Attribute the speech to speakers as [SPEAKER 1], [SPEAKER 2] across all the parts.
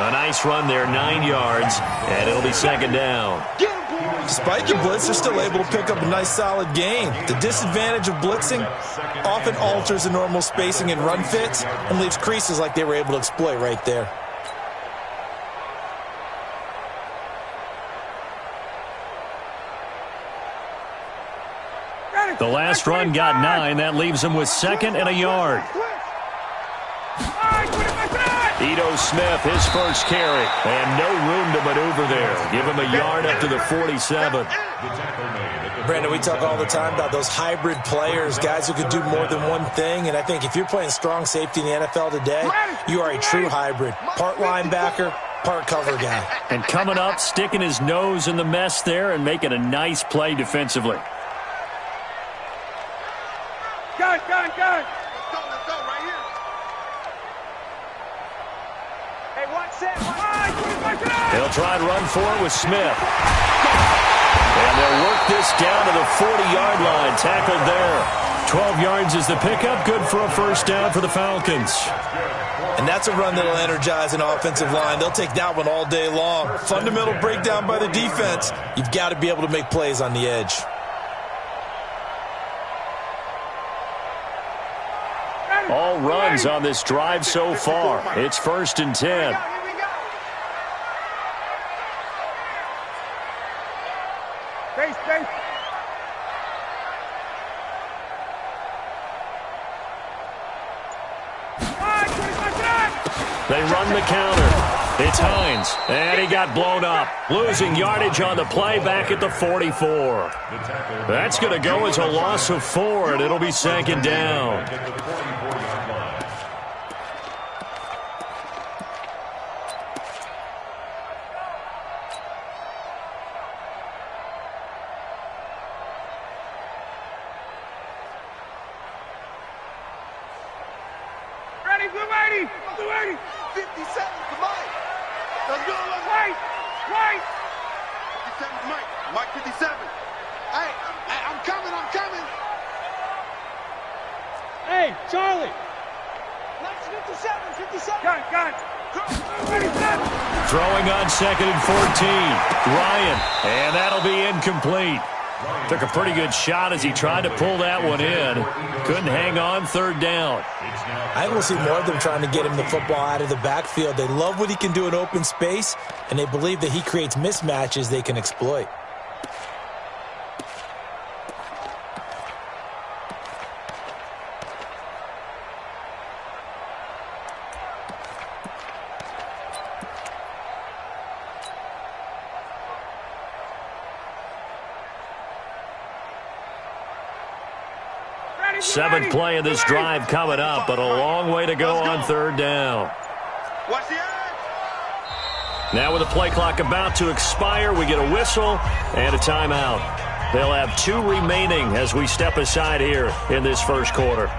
[SPEAKER 1] A nice run there, 9 yards, and it'll be second down.
[SPEAKER 2] Despite the blitz, they're still able to pick up a nice solid gain. The disadvantage of blitzing often alters the normal spacing and run fits and leaves creases like they were able to exploit right there.
[SPEAKER 1] The last run got 9. That leaves him with 2nd and a yard. Ito Smith, his first carry, and no room to maneuver there. Give him a yard up to the 47.
[SPEAKER 2] Brandon, we talk all the time about those hybrid players, guys who could do more than one thing, and I think if you're playing strong safety in the NFL today, you are a true hybrid. Part linebacker, part cover guy.
[SPEAKER 1] And coming up, sticking his nose in the mess there and making a nice play defensively.
[SPEAKER 3] Gun.
[SPEAKER 4] Let's go right here.
[SPEAKER 3] Hey, watch that.
[SPEAKER 1] They'll try and run for it with Smith. And they'll work this down to the 40-yard line. Tackled there. 12 yards is the pickup. Good for a first down for the Falcons.
[SPEAKER 2] And that's a run that'll energize an offensive line. They'll take that one all day long. Fundamental breakdown by the defense. You've got to be able to make plays on the edge.
[SPEAKER 1] All runs on this drive so far. It's 1st and 10.
[SPEAKER 3] Base.
[SPEAKER 1] They run the counter. It's Hines, and he got blown up. Losing yardage on the play back at the 44. That's going to go as a loss of 4, and it'll be 2nd down.
[SPEAKER 3] Ready.
[SPEAKER 4] 57 to Mike. Let's go.
[SPEAKER 3] Right.
[SPEAKER 4] 57 to Mike. Mike 57. Hey, I'm coming.
[SPEAKER 3] Hey, Charlie. Let's 57. Gun.
[SPEAKER 1] Throwing on 2nd and 14. Ryan, and that'll be incomplete. Took a pretty good shot as he tried to pull that one in. Couldn't hang on, 3rd down.
[SPEAKER 2] I think we'll see more of them trying to get him the football out of the backfield. They love what he can do in open space, and they believe that he creates mismatches they can exploit.
[SPEAKER 1] Seventh play of this drive coming up, but a long way to go on 3rd down.
[SPEAKER 4] Watch the edge.
[SPEAKER 1] Now with the play clock about to expire, we get a whistle and a timeout. They'll have 2 remaining as we step aside here in this first quarter.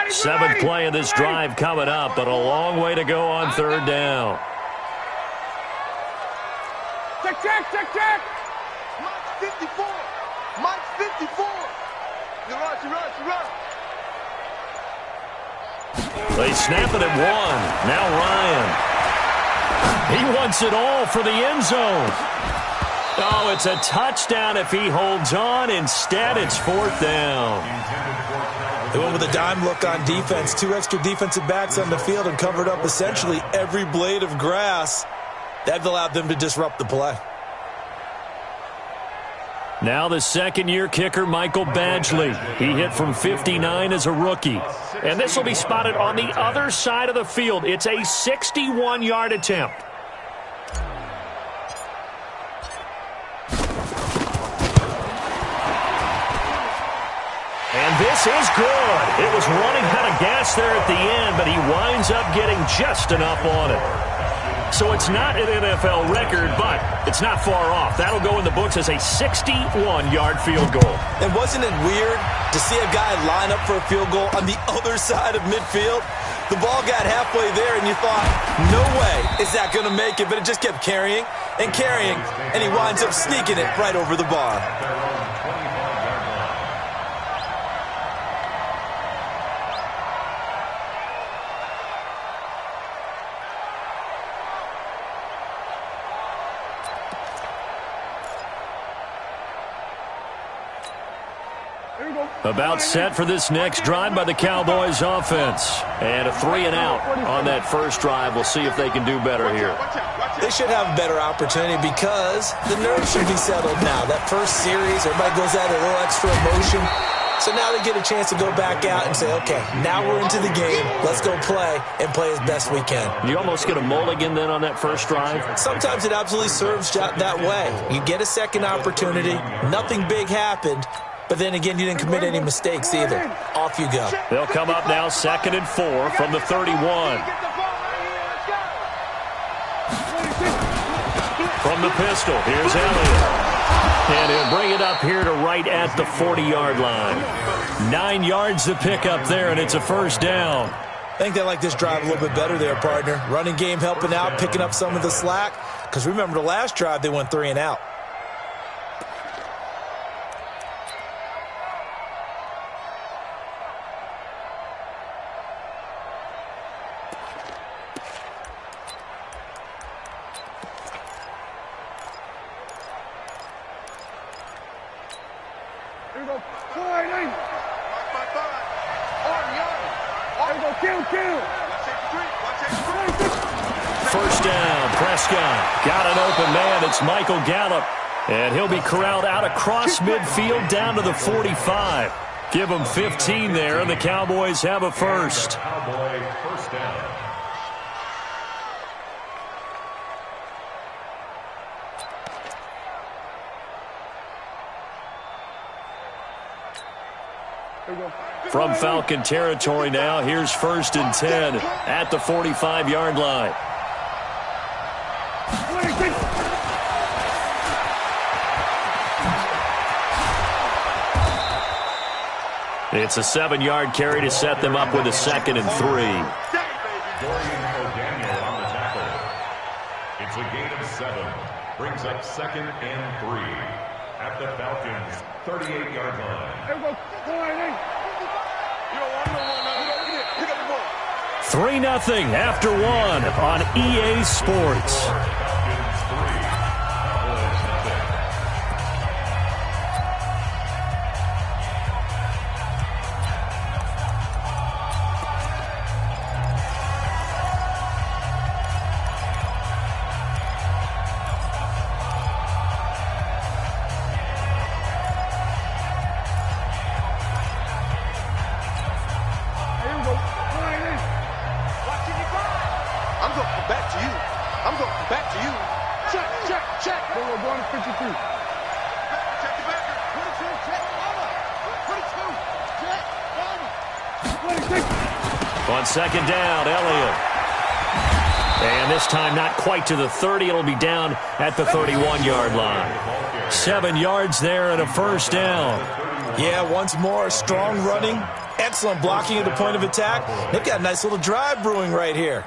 [SPEAKER 1] Seventh play of this drive coming up, but a long way to go on 3rd down.
[SPEAKER 3] Check.
[SPEAKER 4] Mike's 54. Mike's 54. You rush.
[SPEAKER 1] They snap it at 1. Now Ryan. He wants it all for the end zone. Oh, it's a touchdown if he holds on. Instead, it's 4th down.
[SPEAKER 2] They went with a dime look on defense. 2 extra defensive backs on the field and covered up essentially every blade of grass. That allowed them to disrupt the play.
[SPEAKER 1] Now the second-year kicker, Michael Badgley. He hit from 59 as a rookie. And this will be spotted on the other side of the field. It's a 61-yard attempt. And this is good. It was running out of gas there at the end, but he winds up getting just enough on it. So it's not an NFL record, but it's not far off. That'll go in the books as a 61-yard field goal.
[SPEAKER 2] And wasn't it weird to see a guy line up for a field goal on the other side of midfield? The ball got halfway there, and you thought, no way is that going to make it, but it just kept carrying, and he winds up sneaking it right over the bar.
[SPEAKER 1] About set for this next drive by the Cowboys offense. And a 3-and-out on that first drive. We'll see if they can do better here.
[SPEAKER 2] They should have a better opportunity because the nerves should be settled now. That first series, everybody goes out a little extra emotion. So now they get a chance to go back out and say, okay, now we're into the game. Let's go play and play as best we can.
[SPEAKER 1] You almost get a mulligan then on that first drive?
[SPEAKER 2] Sometimes it absolutely serves that way. You get a second opportunity. Nothing big happened. But then again, you didn't commit any mistakes either. Off you go.
[SPEAKER 1] They'll come up now 2nd and 4 from the 31. From the pistol, here's Elliott. And he'll bring it up here to right at the 40-yard line. 9 yards to pick up there, and it's a first down.
[SPEAKER 2] I think they like this drive a little bit better there, partner. Running game helping out, picking up some of the slack. Because remember, the last drive, they went 3-and-out.
[SPEAKER 1] First down, Prescott. Got an open man. It's Michael Gallup. And he'll be corralled out across midfield down to the 45. Give him 15 there, and the Cowboys have a first.
[SPEAKER 5] Cowboy first down.
[SPEAKER 1] From Falcon territory now, here's 1st and 10 at the 45-yard line. It's a 7-yard carry to set them up with a 2nd and 3.
[SPEAKER 5] Dorian O'Daniel on the tackle. It's a gain of 7. Brings up 2nd and 3 at the Falcons' 38-yard line.
[SPEAKER 1] 3-0 after 1 on EA Sports. On 2nd down, Elliott. And this time not quite to the 30. It'll be down at the 31-yard line. 7 yards there and a first down.
[SPEAKER 2] Yeah, once more, strong running, excellent blocking at the point of attack. They've got a nice little drive brewing right here.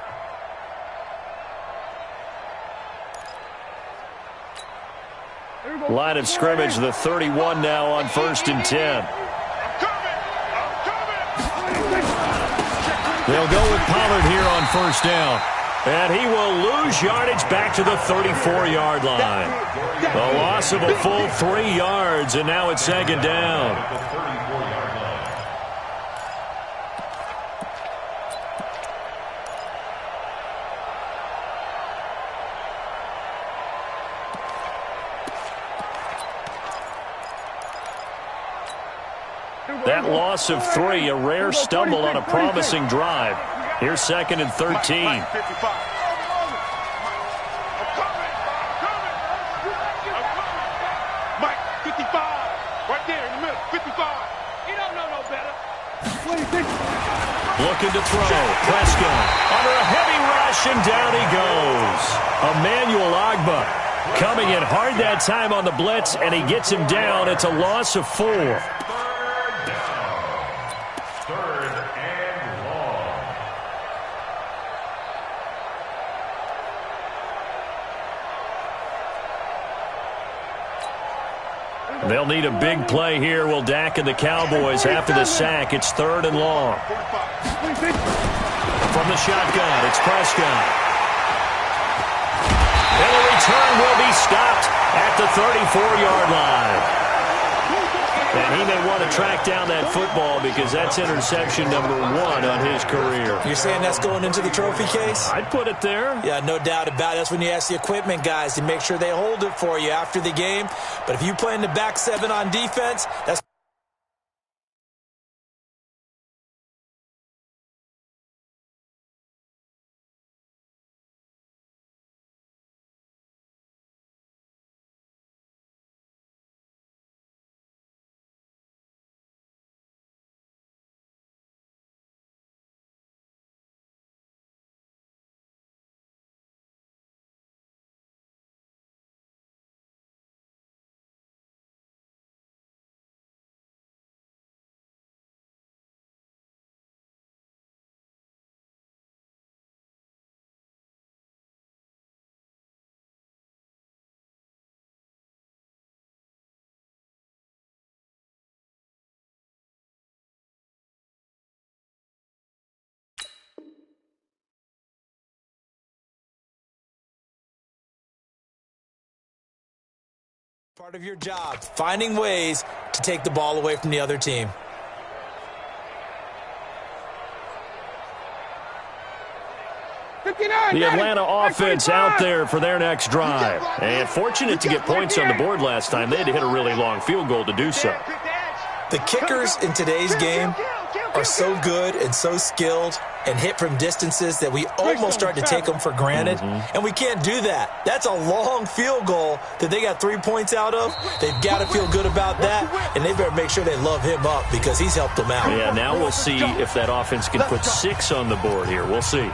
[SPEAKER 1] Line of scrimmage, the 31 now on 1st and 10. They'll go with Pollard here on 1st down. And he will lose yardage back to the 34-yard line. A loss of a full 3 yards, and now it's 2nd down. That loss of 3, a rare stumble on a promising drive. Here's 2nd and 13.
[SPEAKER 4] Mike, 55. Right there in the middle, 55. He don't know no
[SPEAKER 1] looking to throw. Prescott under a heavy rush, and down he goes. Emmanuel Ogbah coming in hard that time on the blitz, and he gets him down. It's a loss of 4.
[SPEAKER 5] Third and long.
[SPEAKER 1] They'll need a big play here. Will Dak and the Cowboys after the sack. It's 3rd and long. From the shotgun, it's Prescott. And the return will be stopped at the 34-yard line. And he may want to track down that football because that's interception number 1 on his career.
[SPEAKER 2] You're saying that's going into the trophy case?
[SPEAKER 1] I'd put it there.
[SPEAKER 2] Yeah, no doubt about it. That's when you ask the equipment guys to make sure they hold it for you after the game. But if you play in the back 7 on defense, that's part of your job, finding ways to take the ball away from the other team.
[SPEAKER 1] The Atlanta offense out there for their next drive. And fortunate to get points on the board last time. They had to hit a really long field goal to do so.
[SPEAKER 2] The kickers in today's game are so good and so skilled and hit from distances that we almost start to take them for granted. And we can't do that. That's a long field goal that they got 3 points out of. They've got to feel good about that, and they better make sure they love him up because he's helped them out.
[SPEAKER 1] Yeah, now we'll see if that offense can put 6 on the board here. We'll see.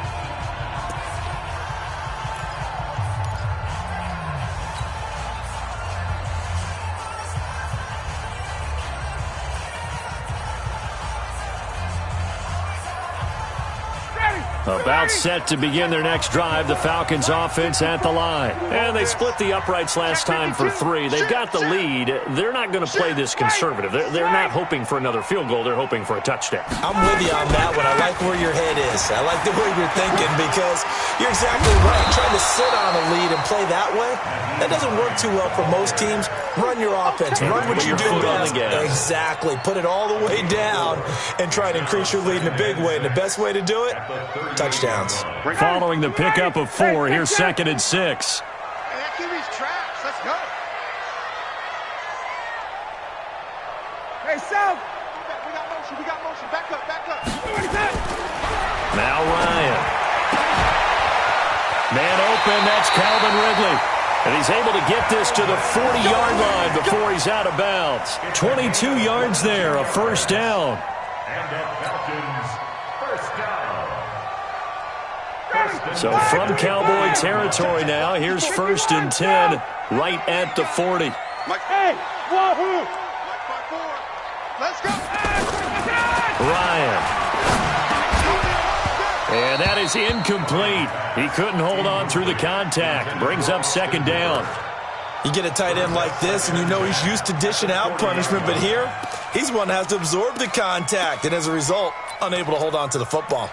[SPEAKER 1] About set to begin their next drive, the Falcons offense at the line. And they split the uprights last time for 3. They've got the lead. They're not going to play this conservative. They're not hoping for another field goal. They're hoping for a touchdown.
[SPEAKER 2] I'm with you on that one. I like where your head is. I like the way you're thinking because you're exactly right. Trying to sit on a lead and play that way, that doesn't work too well for most teams. Run your offense. Run what you do best. Exactly. Put it all the way down and try and increase your lead in a big way. And the best way to do it, touchdowns.
[SPEAKER 1] Following the pickup of 4, here's 2nd and 6.
[SPEAKER 4] Hey, that QB's trash. Let's go.
[SPEAKER 3] Hey, South.
[SPEAKER 4] We got motion. We got motion. Back up. Back up.
[SPEAKER 1] Now Ryan. Man open, that's Calvin Ridley. And he's able to get this to the 40-yard line before he's out of bounds. 22 yards there, a first down.
[SPEAKER 5] And the Falcons, first down.
[SPEAKER 1] So from Cowboy territory now, here's 1st and 10 right at the 40.
[SPEAKER 3] Hey, wahoo!
[SPEAKER 4] Mike, 5-4. Let's go.
[SPEAKER 1] Ryan. And that is incomplete. He couldn't hold on through the contact. Brings up 2nd down.
[SPEAKER 2] You get a tight end like this, and you know he's used to dishing out punishment, but here, he's one that has to absorb the contact, and as a result, unable to hold on to the football.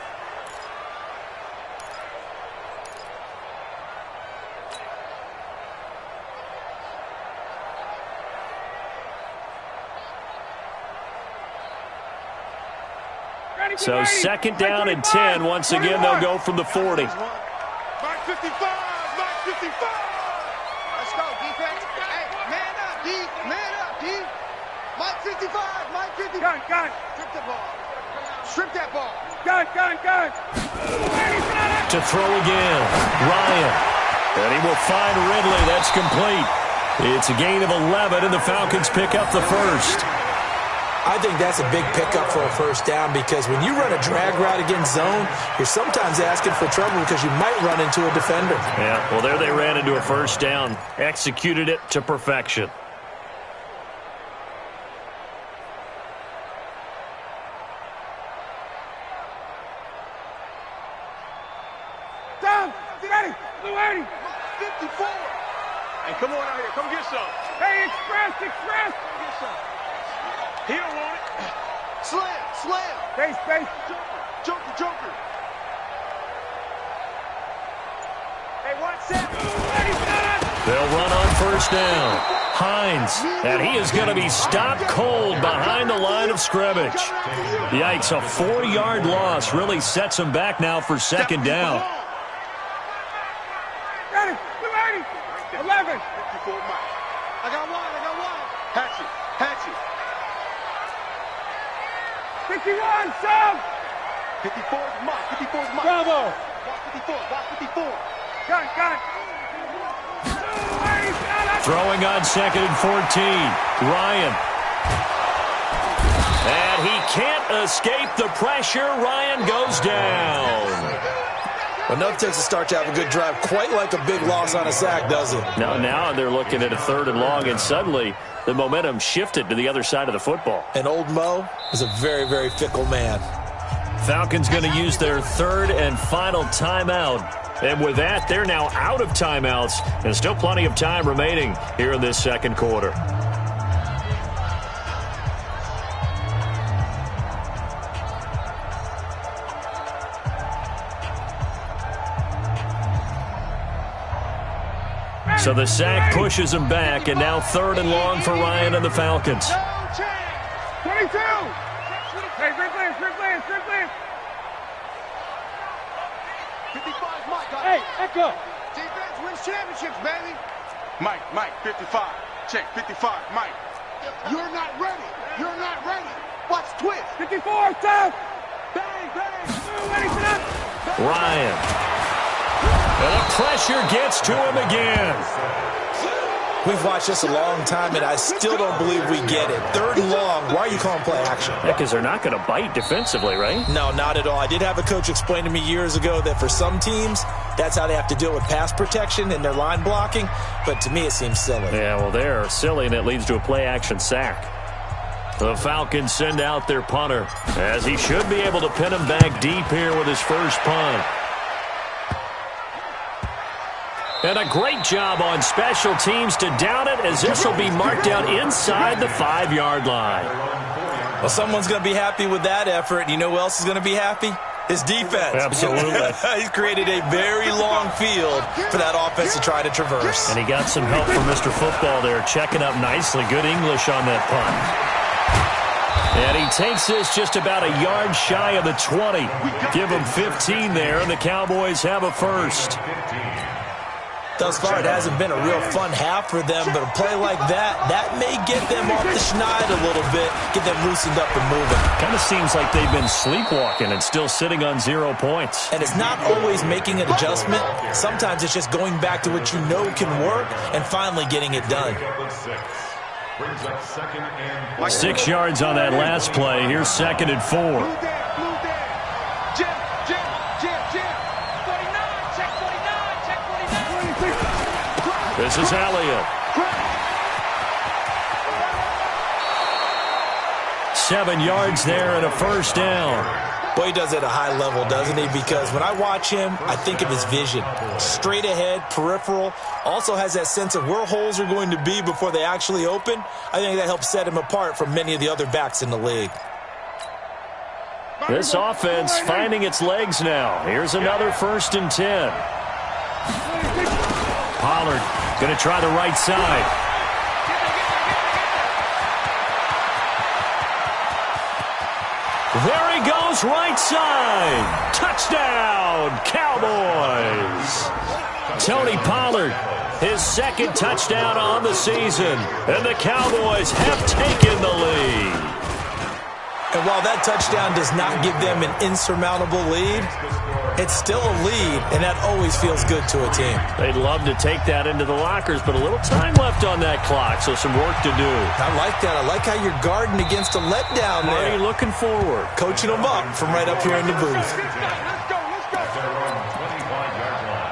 [SPEAKER 1] So 2nd down and 10. Once again, they'll go from the 40.
[SPEAKER 4] Mike 55. Mike 55. Let's go, defense. Hey, man up, D. Man up, D. Mike 55. Mike 55.
[SPEAKER 3] Gun.
[SPEAKER 4] Strip the ball. Strip that ball.
[SPEAKER 3] Gun.
[SPEAKER 1] To throw again, Ryan. And he will find Ridley. That's complete. It's a gain of 11, and the Falcons pick up the first.
[SPEAKER 2] I think that's a big pickup for a first down because when you run a drag route against zone, you're sometimes asking for trouble because you might run into a defender.
[SPEAKER 1] Yeah, well, there they ran into a first down. Executed it to perfection.
[SPEAKER 3] Down! Get ready! Blue 80!
[SPEAKER 4] 54!
[SPEAKER 3] Hey, come on out here. Come get some. Hey, express! Express! Come get some. He don't want it.
[SPEAKER 4] Slam! Slam!
[SPEAKER 3] Base, base.
[SPEAKER 4] Joker! Joker!
[SPEAKER 3] Hey, watch that.
[SPEAKER 1] They'll run on first down. Hines, and he is going to be stopped cold behind the line of scrimmage. Yikes, a 4-yard loss really sets him back now for second down.
[SPEAKER 3] Ready, 280, 11.
[SPEAKER 4] 54 Mike. I got one. Hatchet.
[SPEAKER 3] 51, sub.
[SPEAKER 4] 54's Mike.
[SPEAKER 3] Bravo.
[SPEAKER 4] Watch 54.
[SPEAKER 3] Got it.
[SPEAKER 1] Throwing on 2nd and 14. Ryan. And he can't escape the pressure. Ryan goes down.
[SPEAKER 2] Enough takes a start to have a good drive. Quite like a big loss on a sack, does it?
[SPEAKER 1] Now they're looking at a 3rd and long, and suddenly the momentum shifted to the other side of the football.
[SPEAKER 2] And old Mo is a very, very fickle man.
[SPEAKER 1] Falcons going to use their 3rd and final timeout. And with that, they're now out of timeouts, and still plenty of time remaining here in this second quarter. So the sack pushes him back, and now 3rd and long for Ryan and the Falcons.
[SPEAKER 3] 22. Hey, Strick Lance.
[SPEAKER 4] 55's Mike.
[SPEAKER 3] Hey, Echo.
[SPEAKER 4] Defense wins championships, baby.
[SPEAKER 6] Mike, 55. Check, 55, Mike.
[SPEAKER 4] You're not ready. Watch twist.
[SPEAKER 3] 54, stop.
[SPEAKER 4] Bang.
[SPEAKER 3] Ready, sit up.
[SPEAKER 1] Ryan. And the pressure gets to him again.
[SPEAKER 2] We've watched this a long time, and I still don't believe we get it. 3rd and long. Why are you calling play action?
[SPEAKER 1] Yeah, because they're not going to bite defensively, right?
[SPEAKER 2] No, not at all. I did have a coach explain to me years ago that for some teams, that's how they have to deal with pass protection and their line blocking. But to me, it seems silly.
[SPEAKER 1] Yeah, well, they're silly, and it leads to a play-action sack. The Falcons send out their punter, as he should be able to pin him back deep here with his first punt. And a great job on special teams to down it, as this will be marked out inside the 5-yard line.
[SPEAKER 2] Well, someone's going to be happy with that effort. You know who else is going to be happy? His defense.
[SPEAKER 1] Absolutely.
[SPEAKER 2] He's created a very long field for that offense to try to traverse.
[SPEAKER 1] And he got some help from Mr. Football there, checking up nicely. Good English on that punt. And he takes this just about a yard shy of the 20. Give him 15 there, and the Cowboys have a first.
[SPEAKER 2] Thus far, it hasn't been a real fun half for them, but a play like that may get them off the schneid a little bit, get them loosened up and moving.
[SPEAKER 1] Kind of seems like they've been sleepwalking and still sitting on 0 points.
[SPEAKER 2] And it's not always making an adjustment. Sometimes it's just going back to what you know can work and finally getting it done.
[SPEAKER 1] 6 yards on that last play. Here's 2nd and 4. This is Elliott. 7 yards there and a first down.
[SPEAKER 2] Boy, he does it at a high level, doesn't he? Because when I watch him, I think of his vision. Straight ahead, peripheral. Also has that sense of where holes are going to be before they actually open. I think that helps set him apart from many of the other backs in the league.
[SPEAKER 1] This offense finding its legs now. Here's another 1st and 10. Pollard going to try the right side. There he goes, right side. Touchdown, Cowboys. Tony Pollard, his 2nd touchdown on the season. And the Cowboys have taken the lead.
[SPEAKER 2] And while that touchdown does not give them an insurmountable lead, It's still a lead, and that always feels good to a team.
[SPEAKER 1] They'd love to take that into the lockers, but a little time left on that clock, so some work to do.
[SPEAKER 2] I like that. I like how you're guarding against a letdown there.
[SPEAKER 1] Are you looking forward?
[SPEAKER 2] Coaching them up from right up here in the booth.
[SPEAKER 4] Let's go, let's go.
[SPEAKER 5] At their own 25-yard line.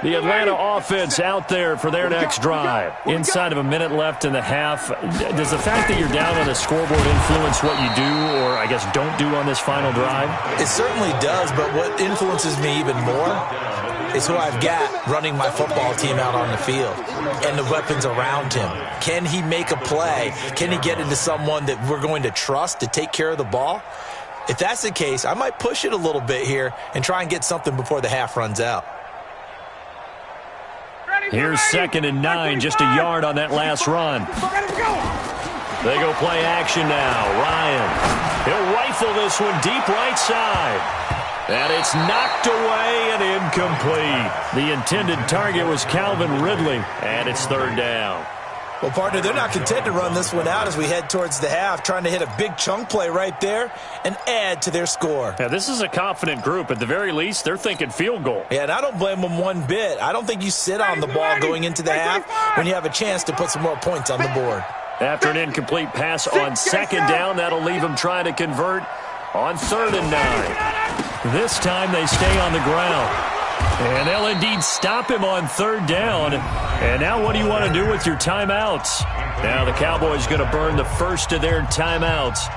[SPEAKER 1] The Atlanta offense out there for their next drive. Inside of a minute left in the half. Does the fact that you're down on the scoreboard influence what you do, or I guess don't do on this final drive?
[SPEAKER 2] It certainly does, but what influences me even more is who I've got running my football team out on the field and the weapons around him. Can he make a play? Can he get into someone that we're going to trust to take care of the ball? If that's the case, I might push it a little bit here and try and get something before the half runs out.
[SPEAKER 1] Here's 2nd and 9, just a yard on that last run. They go play action now. Ryan, he'll rifle this one deep right side. And it's knocked away and incomplete. The intended target was Calvin Ridley, and it's 3rd down.
[SPEAKER 2] Well, partner, they're not content to run this one out as we head towards the half, trying to hit a big chunk play right there and add to their score.
[SPEAKER 1] Yeah, this is a confident group. At the very least, they're thinking field goal.
[SPEAKER 2] Yeah, and I don't blame them one bit. I don't think you sit on the ball going into the half when you have a chance to put some more points on the board.
[SPEAKER 1] After an incomplete pass on 2nd down, that'll leave them trying to convert on 3rd and 9. This time they stay on the ground. And they'll indeed stop him on 3rd down. And now what do you want to do with your timeouts? Now the Cowboys going to burn the first of their timeouts,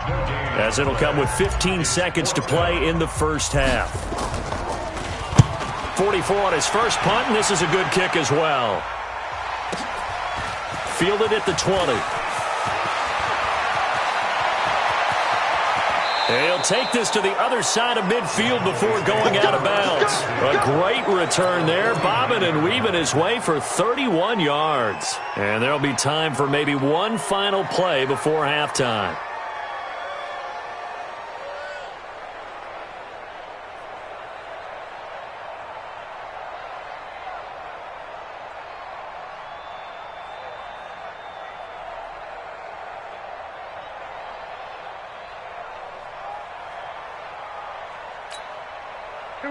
[SPEAKER 1] as it'll come with 15 seconds to play in the first half. 44 on his first punt, and this is a good kick as well. Fielded at the 20. He'll take this to the other side of midfield before going out of bounds. A great return there, bobbing and weaving his way for 31 yards. And there'll be time for maybe one final play before halftime.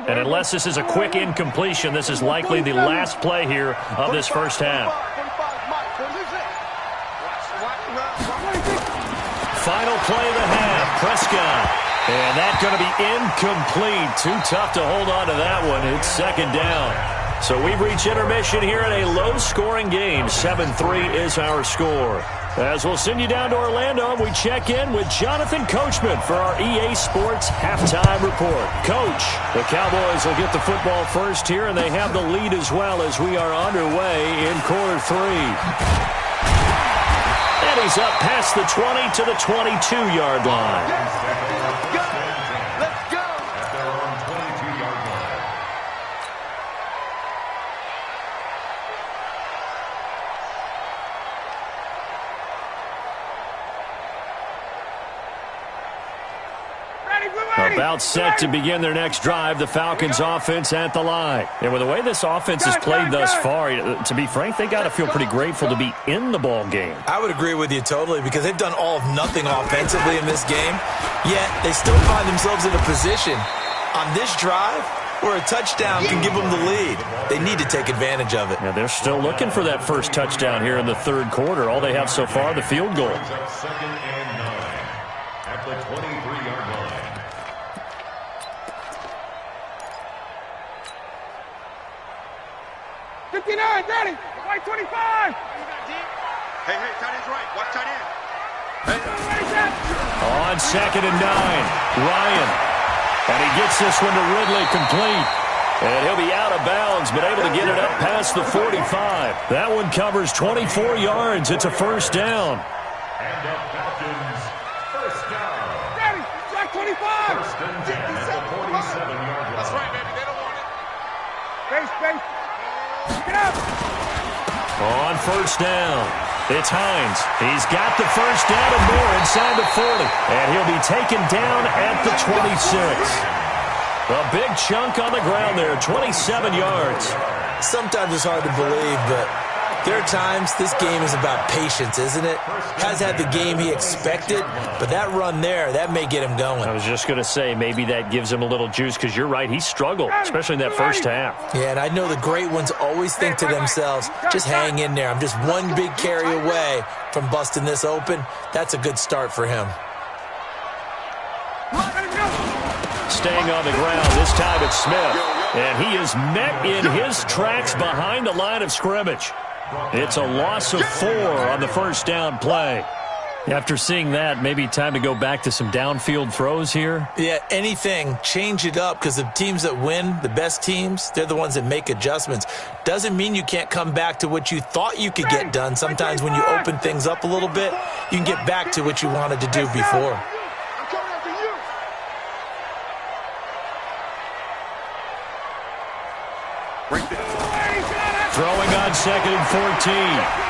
[SPEAKER 1] And unless this is a quick incompletion, this is likely the last play here of this first half. Final play of the half, Prescott. And that's going to be incomplete. Too tough to hold on to that one. It's 2nd down. So we've reached intermission here in a low-scoring game. 7-3 is our score. As we'll send you down to Orlando, we check in with Jonathan Coachman for our EA Sports Halftime Report. Coach, the Cowboys will get the football first here, and they have the lead as well as we are underway in quarter 3. And he's up past the 20 to the 22-yard line. About set to begin their next drive, the Falcons offense at the line. And with the way this offense has played thus far, to be frank, they got to feel pretty grateful to be in the ball game.
[SPEAKER 2] I would agree with you totally, because they've done all of nothing offensively in this game, yet they still find themselves in a position on this drive where a touchdown can give them the lead. They need to take advantage of it.
[SPEAKER 1] Yeah, they're still looking for that first touchdown here in the 3rd quarter. All they have so far, the field goal.
[SPEAKER 5] 2nd and 9 at the 23-yard line.
[SPEAKER 3] Ready. White 25.
[SPEAKER 6] Hey, tight end's right. Watch tight end.
[SPEAKER 1] On 2nd and 9, Ryan. And he gets this one to Ridley complete. And he'll be out of bounds, but able to get it up past the 45. That one covers 24 yards. It's a 1st down.
[SPEAKER 5] And the Falcons, 1st down.
[SPEAKER 3] Ready. Black 25.
[SPEAKER 5] 1st and 10 at the 47-yard line.
[SPEAKER 6] That's right, baby. They don't want it.
[SPEAKER 3] Base. Get up.
[SPEAKER 1] On 1st down, it's Hines. He's got the 1st down and more inside the 40. And he'll be taken down at the 26. A big chunk on the ground there, 27 yards.
[SPEAKER 2] Sometimes it's hard to believe, but There are times this game is about patience, isn't it? Has had the game he expected, but that run there, that may get him going.
[SPEAKER 1] I was just going to say, maybe that gives him a little juice, because you're right, he struggled, especially in that first half.
[SPEAKER 2] Yeah, and I know the great ones always think to themselves, just hang in there. I'm just one big carry away from busting this open. That's a good start for him.
[SPEAKER 1] Staying on the ground, this time it's Smith. And he is met in his tracks behind the line of scrimmage. It's a loss of 4 on the first down play. After seeing that, maybe time to go back to some downfield throws here.
[SPEAKER 2] Yeah, anything. Change it up, because the teams that win, the best teams, they're the ones that make adjustments. Doesn't mean you can't come back to what you thought you could get done. Sometimes when you open things up a little bit, you can get back to what you wanted to do before.
[SPEAKER 1] Throwing on 2nd and 14.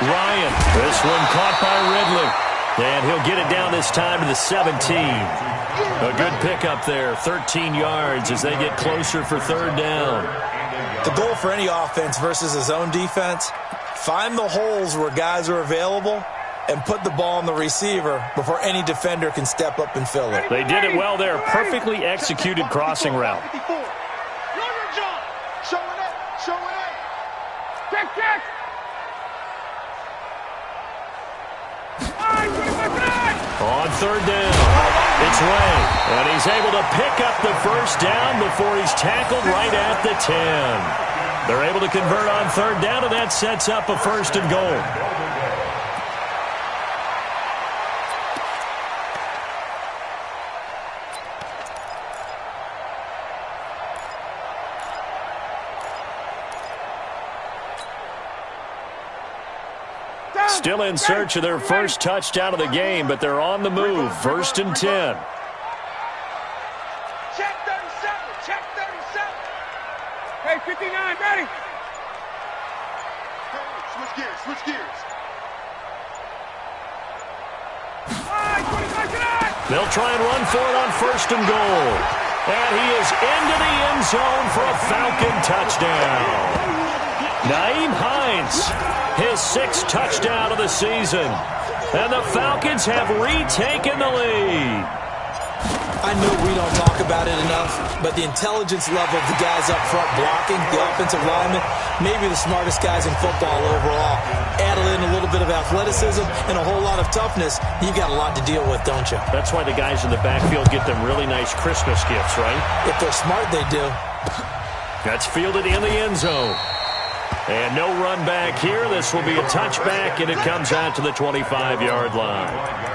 [SPEAKER 1] Ryan, this one caught by Ridley. And he'll get it down this time to the 17. A good pickup there, 13 yards as they get closer for 3rd down.
[SPEAKER 2] The goal for any offense versus his own defense, find the holes where guys are available and put the ball on the receiver before any defender can step up and fill it.
[SPEAKER 1] They did it well there. Perfectly executed crossing route. On 3rd down, it's Ray, and he's able to pick up the first down before he's tackled right at the 10. They're able to convert on 3rd down, and that sets up a 1st and goal. Still in search of their first touchdown of the game, but they're on the move. 1st and 10.
[SPEAKER 4] Check 37. Check 37. Hey, 59, ready. Hey, switch gears. Switch gears.
[SPEAKER 1] They'll try and run for it on 1st and goal. And he is into the end zone for a Falcon touchdown. Nyheim Hines, his 6th touchdown of the season. And the Falcons have retaken the lead.
[SPEAKER 2] I know we don't talk about it enough, but the intelligence level of the guys up front blocking, the offensive linemen, maybe the smartest guys in football overall. Add in a little bit of athleticism and a whole lot of toughness, you've got a lot to deal with, don't you?
[SPEAKER 1] That's why the guys in the backfield get them really nice Christmas gifts, right?
[SPEAKER 2] If they're smart, they do.
[SPEAKER 1] That's fielded in the end zone. And no run back here. This will be a touchback, and it comes out to the 25-yard line.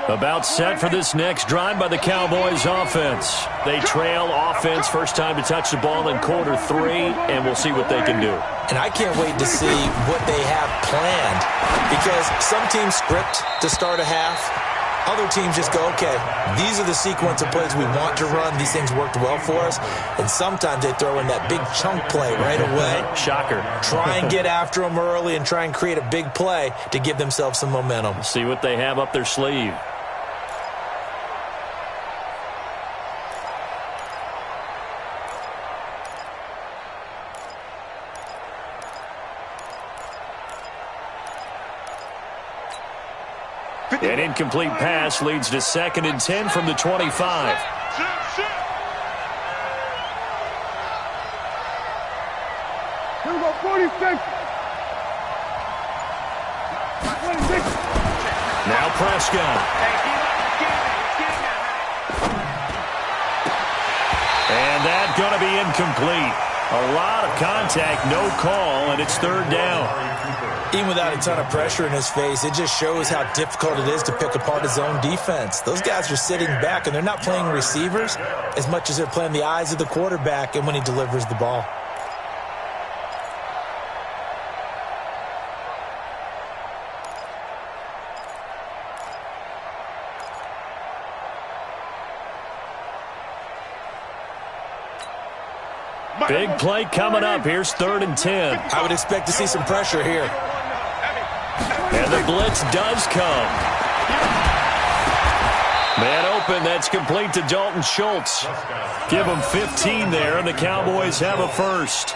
[SPEAKER 1] About set for this next drive by the Cowboys offense. They trail offense, first time to touch the ball in quarter 3, and we'll see what they can do.
[SPEAKER 2] And I can't wait to see what they have planned, because some teams script to start a half. Other teams just go, okay, these are the sequence of plays we want to run. These things worked well for us. And sometimes they throw in that big chunk play right away.
[SPEAKER 1] Shocker.
[SPEAKER 2] Try and get after them early and try and create a big play to give themselves some momentum.
[SPEAKER 1] See what they have up their sleeve. An incomplete pass leads to 2nd and 10 from the 25.
[SPEAKER 4] Here we go, 46.
[SPEAKER 1] Now Prescott. And that's going to be incomplete. A lot of contact, no call, and it's 3rd down.
[SPEAKER 2] Even without a ton of pressure in his face, it just shows how difficult it is to pick apart his own defense. Those guys are sitting back, and they're not playing receivers as much as they're playing the eyes of the quarterback and when he delivers the ball.
[SPEAKER 1] Big play coming up. Here's 3rd and 10.
[SPEAKER 2] I would expect to see some pressure here.
[SPEAKER 1] And the blitz does come. Man open, that's complete to Dalton Schultz. Give him 15 there, and the Cowboys have a first.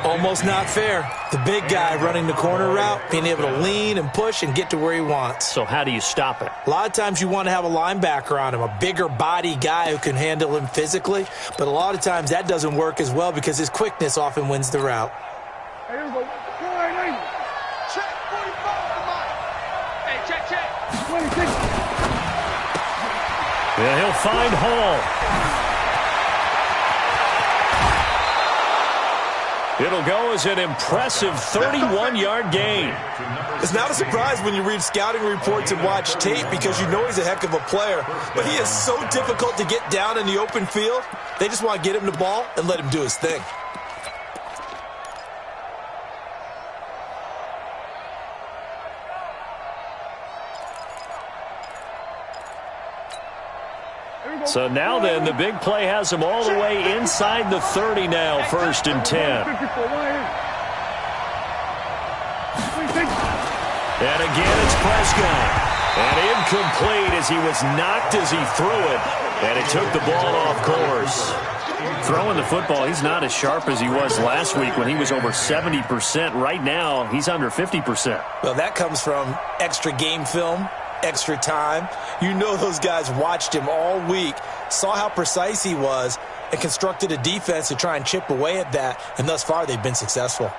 [SPEAKER 2] Almost not fair. The big guy running the corner route, being able to lean and push and get to where he wants.
[SPEAKER 1] So how do you stop it?
[SPEAKER 2] A lot of times you want to have a linebacker on him, a bigger body guy who can handle him physically, but a lot of times that doesn't work as well because his quickness often wins the route.
[SPEAKER 4] Hey, here we go. Check 45, Mike. Hey, check. 26.
[SPEAKER 1] Yeah, he'll find Hall. It'll go as an impressive 31-yard gain.
[SPEAKER 2] It's not a surprise when you read scouting reports and watch tape because you know he's a heck of a player, but he is so difficult to get down in the open field. They just want to get him the ball and let him do his thing.
[SPEAKER 1] So now then, the big play has him all the way inside the 30 now, 1st and 10. And again, it's Prescott. And incomplete as he was knocked as he threw it. And it took the ball off course. Throwing the football, he's not as sharp as he was last week when he was over 70%. Right now, he's under 50%.
[SPEAKER 2] Well, that comes from extra game film, extra time. You know those guys watched him all week, saw how precise he was, and constructed a defense to try and chip away at that, and thus far they've been successful.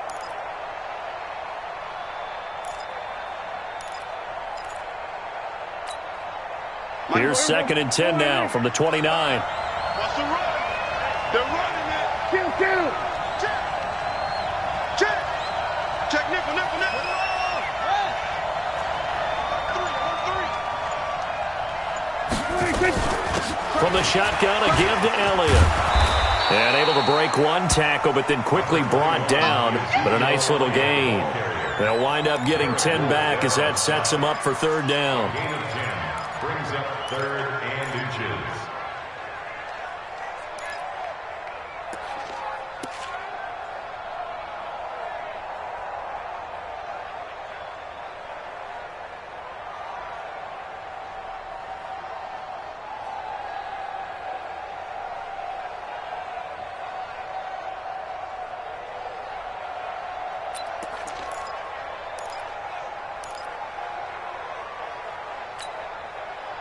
[SPEAKER 1] Here's 2nd and 10 now from the 29.
[SPEAKER 6] What's the run? They're running it.
[SPEAKER 4] Kill.
[SPEAKER 6] Check nickel.
[SPEAKER 1] From the shotgun, a give to Elliott. And able to break one tackle, but then quickly brought down. But a nice little gain. They'll wind up getting 10 back as that sets them up for 3rd down.
[SPEAKER 5] Gain of 10 brings up 3rd and inches.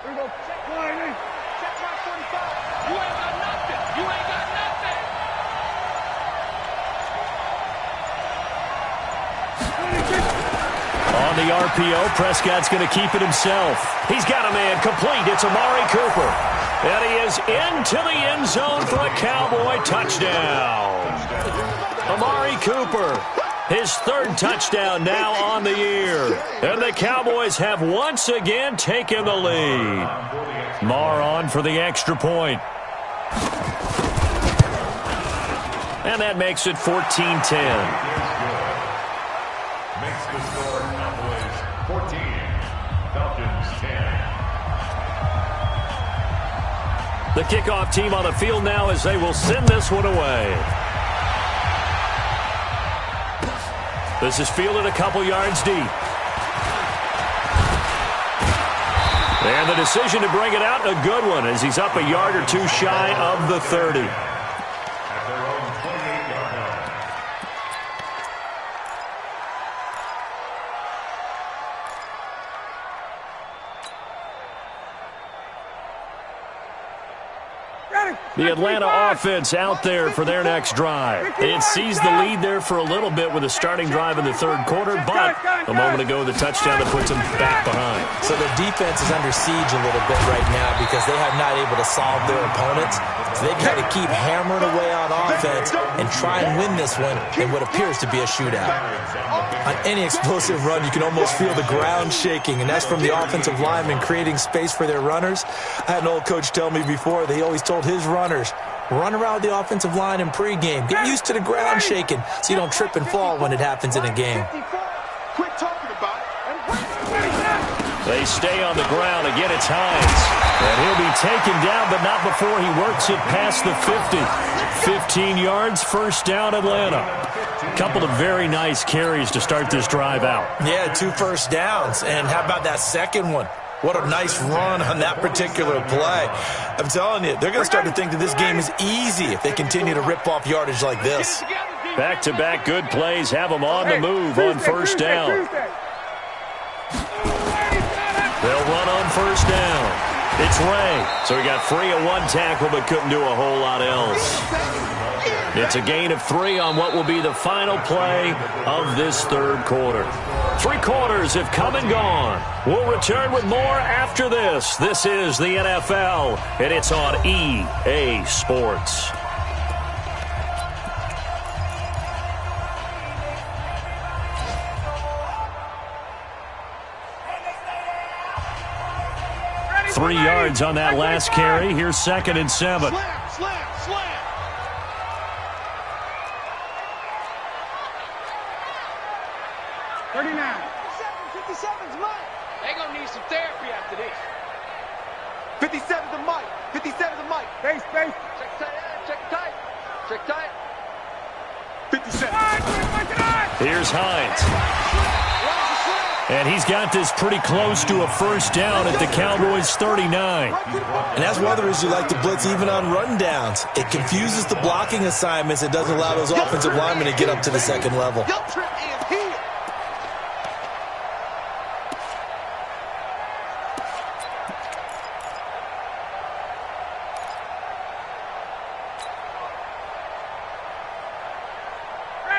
[SPEAKER 4] Here we go. Check line in.
[SPEAKER 6] Check my 45. You ain't got nothing.
[SPEAKER 1] On the RPO, Prescott's going to keep it himself. He's got a man complete. It's Amari Cooper. And he is into the end zone for a Cowboy touchdown. Amari Cooper, his 3rd touchdown now on the year. And the Cowboys have once again taken the lead. Marr on for the extra point. And that makes it 14-10.
[SPEAKER 5] Makes the score Cowboys 14, Falcons 10.
[SPEAKER 1] The kickoff team on the field now as they will send this one away. This is fielded a couple yards deep. And the decision to bring it out, a good one, as he's up a yard or two shy of the 30.
[SPEAKER 5] At their own 28-yard line.
[SPEAKER 1] The Atlanta offense out there for their next drive. It sees the lead there for a little bit with a starting drive in the 3rd quarter, but a moment ago the touchdown that puts them back behind.
[SPEAKER 2] So their defense is under siege a little bit right now because they have not able to solve their opponents. So they've got to keep hammering away on offense and try and win this one in what appears to be a shootout. On any explosive run, you can almost feel the ground shaking, and that's from the offensive linemen creating space for their runners. I had an old coach tell me before that he always told his runners, run around the offensive line in pregame. Get used to the ground shaking so you don't trip and fall when it happens in a game.
[SPEAKER 6] Quit talking about it.
[SPEAKER 1] They stay on the ground. Again, it's Hines. And he'll be taken down, but not before he works it past the 50. 15 yards, first down, Atlanta. A couple of very nice carries to start this drive out.
[SPEAKER 2] Yeah, 2 first downs. And how about that second one? What a nice run on that particular play. I'm telling you, they're going to start to think that this game is easy if they continue to rip off yardage like this.
[SPEAKER 1] Back-to-back good plays have them on the move on first down. They'll run on first down. It's Ray. So he got free of 1 tackle but couldn't do a whole lot else. It's a gain of 3 on what will be the final play of this third quarter. 3 quarters have come and gone. We'll return with more after this. This is the NFL, and it's on EA Sports. Three yards on that last carry. Here's 2nd and 7.
[SPEAKER 4] Slam. 39. 57's Mike.
[SPEAKER 7] They gonna need some therapy after this.
[SPEAKER 4] 57's the Mike. 57's the Mike.
[SPEAKER 3] Face.
[SPEAKER 7] Check tight.
[SPEAKER 4] 57.
[SPEAKER 1] Here's Hines. And he's got this pretty close to a first down at the Cowboys' 39.
[SPEAKER 2] And that's one of the reasons you like to blitz even on rundowns. It confuses the blocking assignments. It doesn't allow those offensive linemen to get up to the second level.
[SPEAKER 4] Yo, trip is here.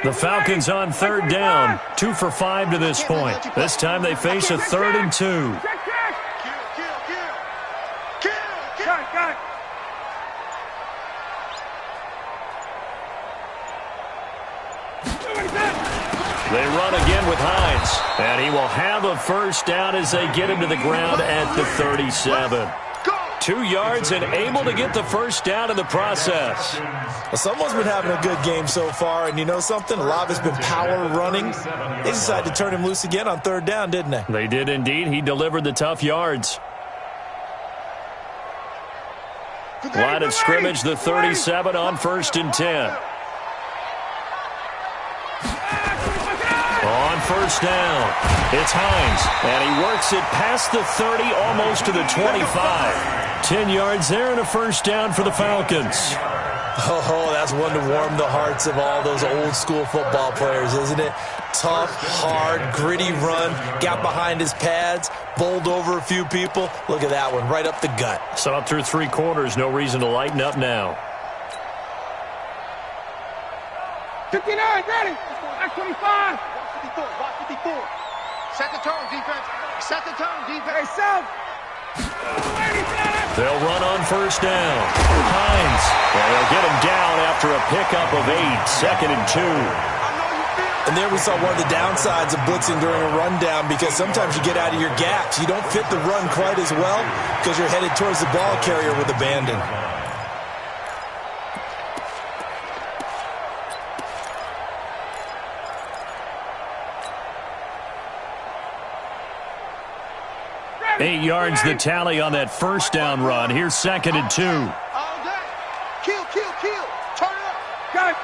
[SPEAKER 1] The Falcons on third down, 2 for 5 to this point. This time they face a 3rd and 2.
[SPEAKER 4] Kill.
[SPEAKER 3] Cut.
[SPEAKER 1] They run again with Hines, and he will have a first down as they get him to the ground at the 37. 2 yards and able to get the first down in the process.
[SPEAKER 2] Well, someone's been having a good game so far, and you know something? A lot of it's been power running. They decided to turn him loose again on third down, didn't they?
[SPEAKER 1] They did indeed. He delivered the tough yards. Line of scrimmage, the 37 on 1st and 10. On first down, it's Hines, and he works it past the 30, almost to the 25. 10 yards there and a first down for the Falcons.
[SPEAKER 2] Oh, that's one to warm the hearts of all those old-school football players, isn't it? Tough, hard, gritty run, got behind his pads, bowled over a few people. Look at that one, right up the gut.
[SPEAKER 1] So up through 3 quarters, no reason to lighten up now.
[SPEAKER 3] 59, ready. That's 25.
[SPEAKER 4] 54. Set the tone, defense.
[SPEAKER 3] Hey, South.
[SPEAKER 1] They'll run on first down. Hines. Well, they'll get him down after a pickup of 8. 2nd and 2.
[SPEAKER 2] And there we saw one of the downsides of blitzing during a rundown, because sometimes you get out of your gaps. You don't fit the run quite as well because you're headed towards the ball carrier with abandon.
[SPEAKER 1] Eight yards the tally on that first down run. Here's 2nd and 2.
[SPEAKER 4] All day. Kill. Turn it up.
[SPEAKER 3] Gun.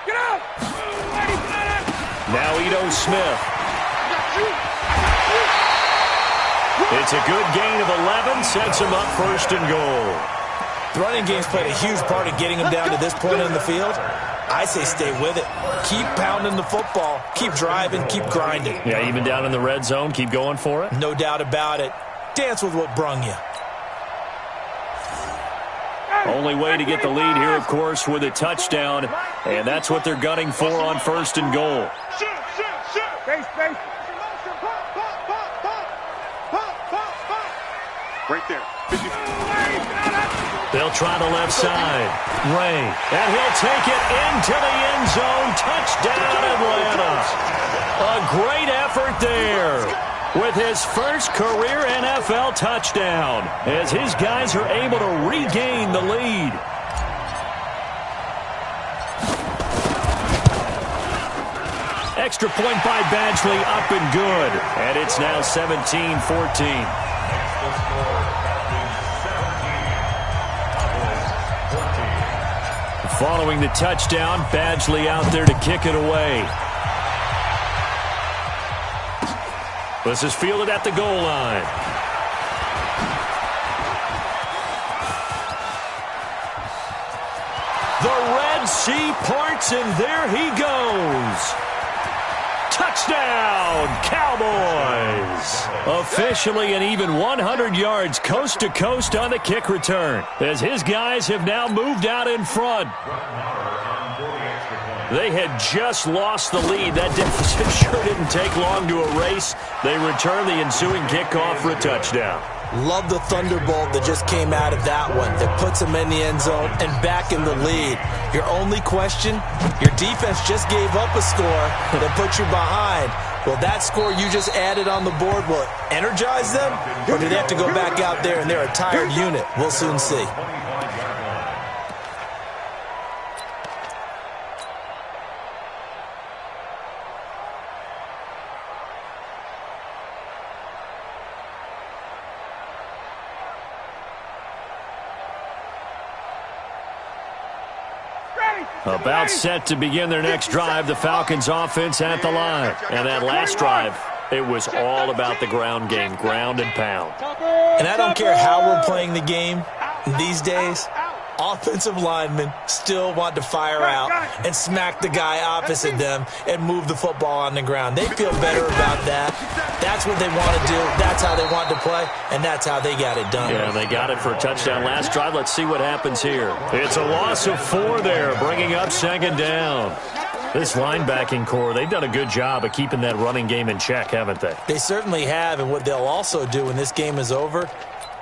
[SPEAKER 3] Get up.
[SPEAKER 1] Now Edo Smith. It's a good gain of 11. Sets him up 1st and goal.
[SPEAKER 2] The running game's played a huge part in getting him down to this point in the field. I say stay with it. Keep pounding the football. Keep driving. Keep grinding.
[SPEAKER 1] Yeah, even down in the red zone, keep going for it.
[SPEAKER 2] No doubt about it. Dance with what brung you.
[SPEAKER 1] Only way to get the lead here, of course, with a touchdown. And that's what they're gunning for on 1st and goal.
[SPEAKER 3] Face.
[SPEAKER 6] Right there.
[SPEAKER 1] They'll try the left side. Ray. And he'll take it into the end zone. Touchdown, Atlanta. A great effort there with his first career NFL touchdown as his guys are able to regain the lead. Extra point by Badgley, up and good. And it's now 17-14. Following the touchdown, Badgley out there to kick it away. This is fielded at the goal line. The Red Sea parts, and there he goes. Touchdown, Cowboys! Officially an even 100 yards coast to coast on the kick return, as his guys have now moved out in front. They had just lost the lead. That deficit sure didn't take long to erase. They return the ensuing kickoff for a touchdown.
[SPEAKER 2] Love the thunderbolt that just came out of that one that puts them in the end zone and back in the lead. Your only question, your defense just gave up a score that put you behind. Will that score you just added on the board, will it energize them? Or do they have to go back out there and they're a tired unit? We'll soon see.
[SPEAKER 1] About set to begin their next drive, the Falcons offense at the line. And that last drive, it was all about the ground game, ground and pound.
[SPEAKER 2] And I don't care how we're playing the game these days, offensive linemen still want to fire out and smack the guy opposite them and move the football on the ground. They feel better about that. That's what they want to do. That's how they want to play, and that's how they got it done.
[SPEAKER 1] Yeah, they got it for a touchdown last drive. Let's see what happens here. It's a loss of 4 there, bringing up second down. This linebacking core, they've done a good job of keeping that running game in check, haven't they?
[SPEAKER 2] They certainly have, and what they'll also do when this game is over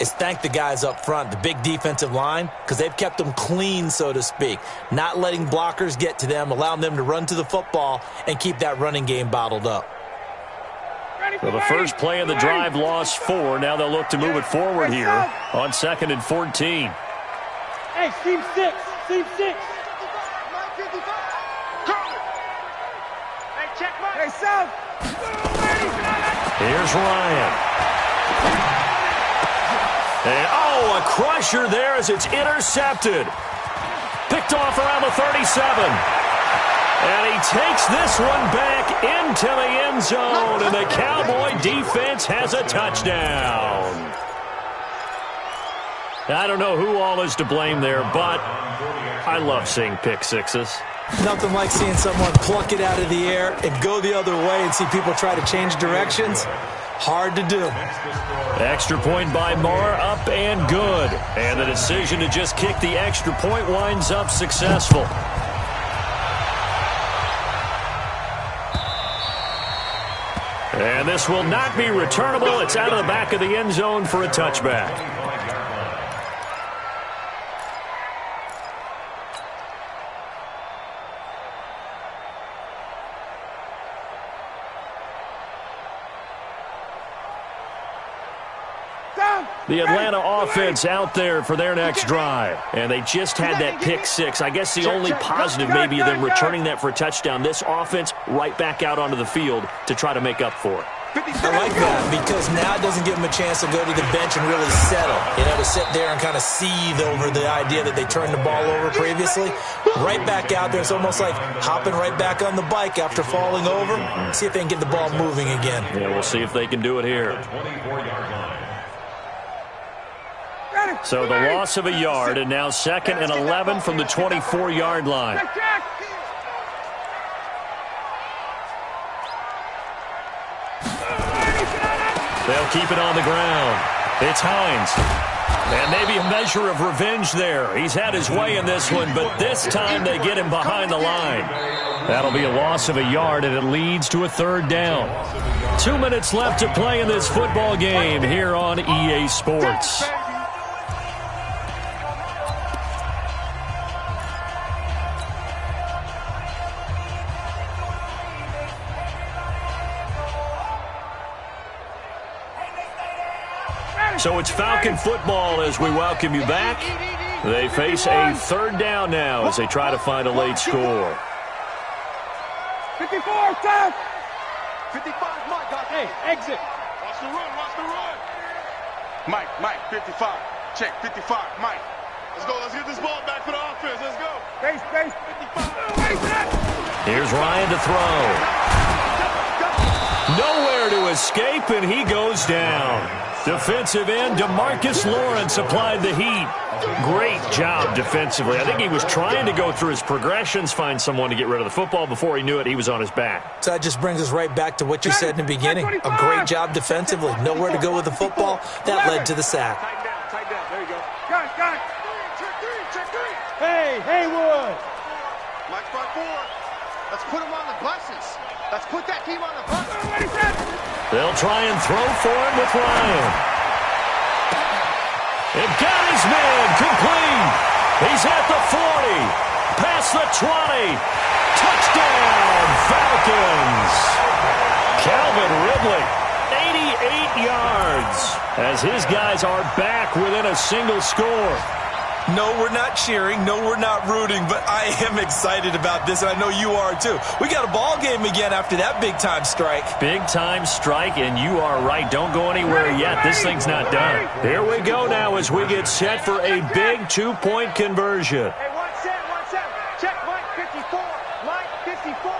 [SPEAKER 2] is thank the guys up front, the big defensive line, because they've kept them clean, so to speak, not letting blockers get to them, allowing them to run to the football and keep that running game bottled up.
[SPEAKER 1] Well, the first play of the drive lost 4. Now they'll look to move it forward here on 2nd and 14.
[SPEAKER 3] Hey, team 6. Team 6. Hey, check my. Hey, South.
[SPEAKER 1] Here's Ryan. And, oh, a crusher there as it's intercepted. Picked off around the 37. And he takes this one back into the end zone, and the Cowboy defense has a touchdown. I don't know who all is to blame there, but I love seeing pick sixes.
[SPEAKER 2] Nothing like seeing someone pluck it out of the air and go the other way and see people try to change directions. Hard to do.
[SPEAKER 1] Extra point by Marr, up and good. And the decision to just kick the extra point winds up successful. And this will not be returnable. It's out of the back of the end zone for a touchback. The Atlanta offense out there for their next drive. And they just had that pick 6. I guess the only positive maybe of them returning that for a touchdown. This offense right back out onto the field to try to make up for it.
[SPEAKER 2] I like that because now it doesn't give them a chance to go to the bench and really settle. You know, to sit there and kind of seethe over the idea that they turned the ball over previously. Right back out there. It's almost like hopping right back on the bike after falling over. See if they can get the ball moving again.
[SPEAKER 1] Yeah, we'll see if they can do it here. So the loss of a yard, and now 2nd and 11 from the 24-yard line. They'll keep it on the ground. It's Hines. And maybe a measure of revenge there. He's had his way in this one, but this time they get him behind the line. That'll be a loss of a yard, and it leads to a 3rd down. 2 minutes left to play in this football game here on EA Sports. So it's Falcon football as we welcome you back. They face a 3rd down now as they try to find a late score.
[SPEAKER 3] 54, stop!
[SPEAKER 7] 55, Mike.
[SPEAKER 3] Hey, exit.
[SPEAKER 6] Watch the run, watch the run. Mike, 55. Check, 55, Mike. Let's go, let's get this ball back for the offense. Let's go.
[SPEAKER 3] Base, 55.
[SPEAKER 1] Here's Ryan to throw. Nowhere to escape, and he goes down. Defensive end DeMarcus Lawrence applied the heat. Great job defensively. I think he was trying to go through his progressions, find someone to get rid of the football. Before he knew it, he was on his back.
[SPEAKER 2] So that just brings us right back to what you said in the beginning. A great job defensively. Nowhere to go with the football. That led to the sack.
[SPEAKER 7] Tight down. There you go.
[SPEAKER 3] Got it.
[SPEAKER 4] Check three.
[SPEAKER 3] Hey, Haywood.
[SPEAKER 4] Mike front forward. Let's put him on the buses. Let's put that team on the buses.
[SPEAKER 1] They'll try and throw for him with Ryan. It got his man complete. He's at the 40, past the 20. Touchdown, Falcons. Calvin Ridley, 88 yards, as his guys are back within a single score.
[SPEAKER 2] No, we're not cheering. No, we're not rooting, but I am excited about this, and I know you are too. We got a ball game again after that big-time strike.
[SPEAKER 1] Big-time strike, and you are right. Don't go anywhere yet. This thing's not done. Here we go now as we get set for a big two-point conversion.
[SPEAKER 7] Hey, 1-7. Check Mike 54. Mike 54.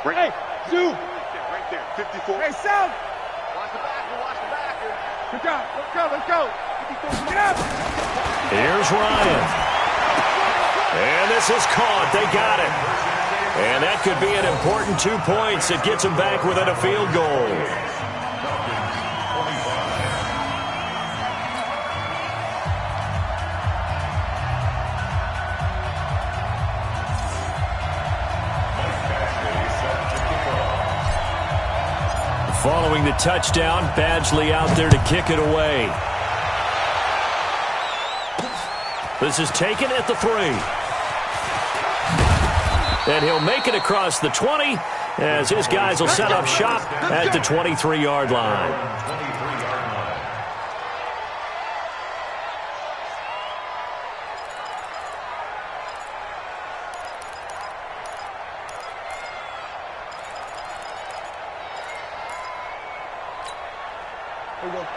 [SPEAKER 7] Bring it.
[SPEAKER 3] Hey, Zoo.
[SPEAKER 6] Right there, 54.
[SPEAKER 3] Hey, South.
[SPEAKER 7] Watch the backer.
[SPEAKER 3] Good job. Let's go. Get up.
[SPEAKER 1] Here's Ryan. And this is caught. They got it. And that could be an important 2 points. It gets them back within a field goal. Following the touchdown, Badgley out there to kick it away. This is taken at the 3. And he'll make it across the 20 as his guys will set up shop at the 23-yard line.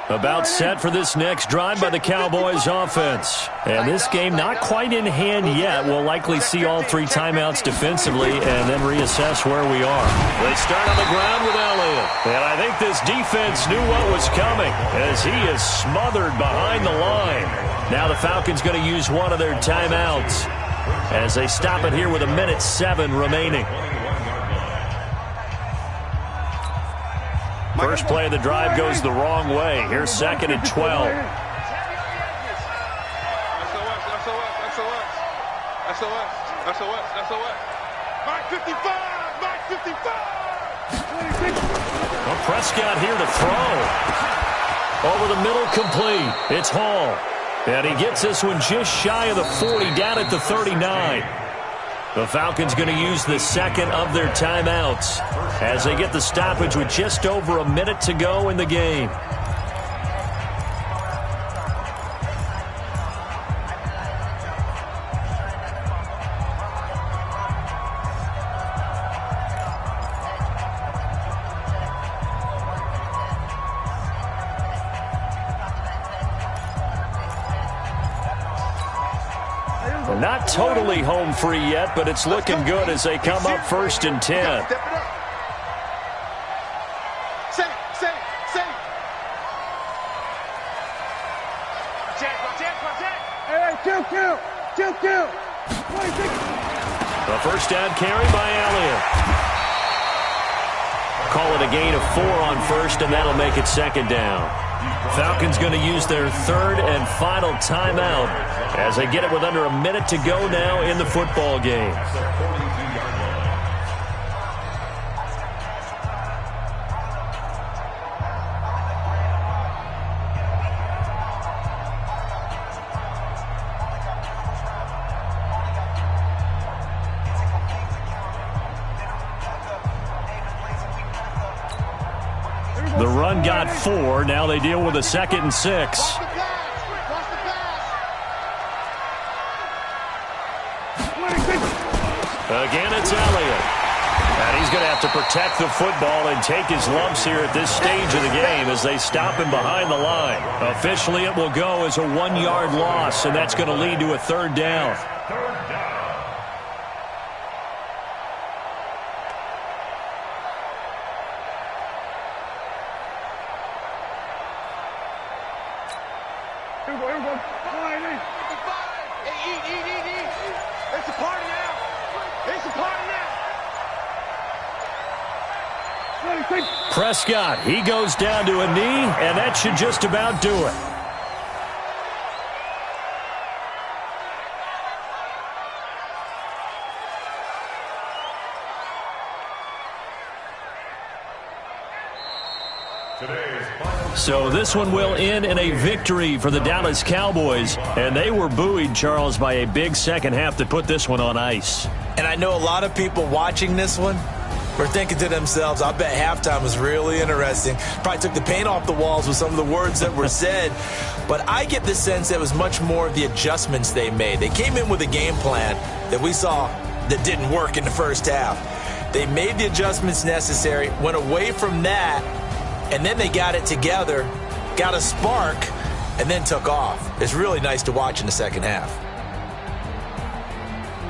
[SPEAKER 1] About set for this next drive by the Cowboys offense. And this game not quite in hand yet. We'll likely see all 3 timeouts defensively and then reassess where we are. They start on the ground with Elliott. And I think this defense knew what was coming as he is smothered behind the line. Now the Falcons going to use one of their timeouts as they stop it here with 1:07 remaining. First play of the drive goes the wrong way. Here's 2nd and 12.
[SPEAKER 6] SOS. Mike 55.
[SPEAKER 1] Well, Prescott here to throw. Over the middle, complete. It's Hall. And he gets this one just shy of the 40, down at the 39. The Falcons going to use the second of their timeouts as they get the stoppage with just over a minute to go in the game. Not totally home free yet, but it's looking good as they come up 1st and 10.
[SPEAKER 4] Save.
[SPEAKER 3] Hey, kill. 26.
[SPEAKER 1] The first down carry by Elliott. Call it a gain of 4 on 1st, and that'll make it 2nd down. Falcons going to use their 3rd and final timeout as they get it with under a minute to go now in the football game. The run got 4. Now they deal with a 2nd and 6.
[SPEAKER 4] Watch the pass.
[SPEAKER 3] 26.
[SPEAKER 1] Again, it's Elliott. And he's going to have to protect the football and take his lumps here at this stage of the game as they stop him behind the line. Officially, it will go as a 1-yard loss, and that's going to lead to a third down.
[SPEAKER 3] Here we go. Come on, eat.
[SPEAKER 4] It's a party now. It's a party now.
[SPEAKER 1] Prescott, he goes down to a knee, and that should just about do it. So this one will end in a victory for the Dallas Cowboys, and they were buoyed, Charles, by a big second half that put this one on ice.
[SPEAKER 2] And I know a lot of people watching this one were thinking to themselves, I bet halftime was really interesting. Probably took the paint off the walls with some of the words that were said. But I get the sense that it was much more of the adjustments they made. They came in with a game plan that we saw that didn't work in the first half. They made the adjustments necessary, went away from that, and then they got it together, got a spark, and then took off. It's really nice to watch in the second half.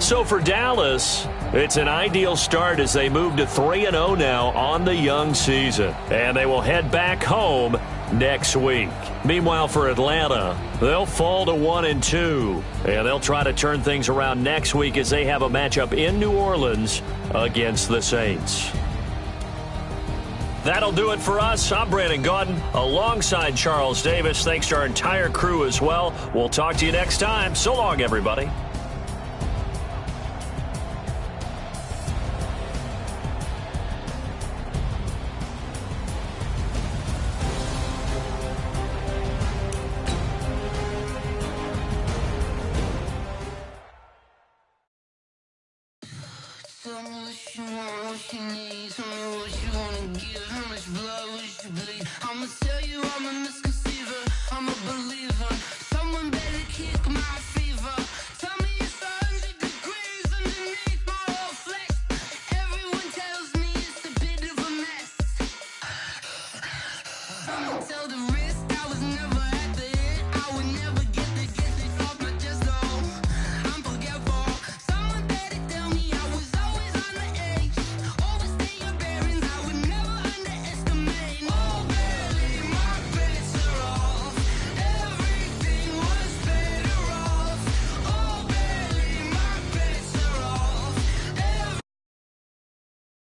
[SPEAKER 1] So for Dallas, it's an ideal start as they move to 3-0 now on the young season. And they will head back home next week. Meanwhile, for Atlanta, they'll fall to 1-2. And they'll try to turn things around next week as they have a matchup in New Orleans against the Saints. That'll do it for us. I'm Brandon Gaudin alongside Charles Davis. Thanks to our entire crew as well. We'll talk to you next time. So long, everybody.
[SPEAKER 8] Tell me what you want, what you need. Tell me what you wanna give. How much blood would you bleed? I'ma tell you I'm a misconceiver. I'm a believer.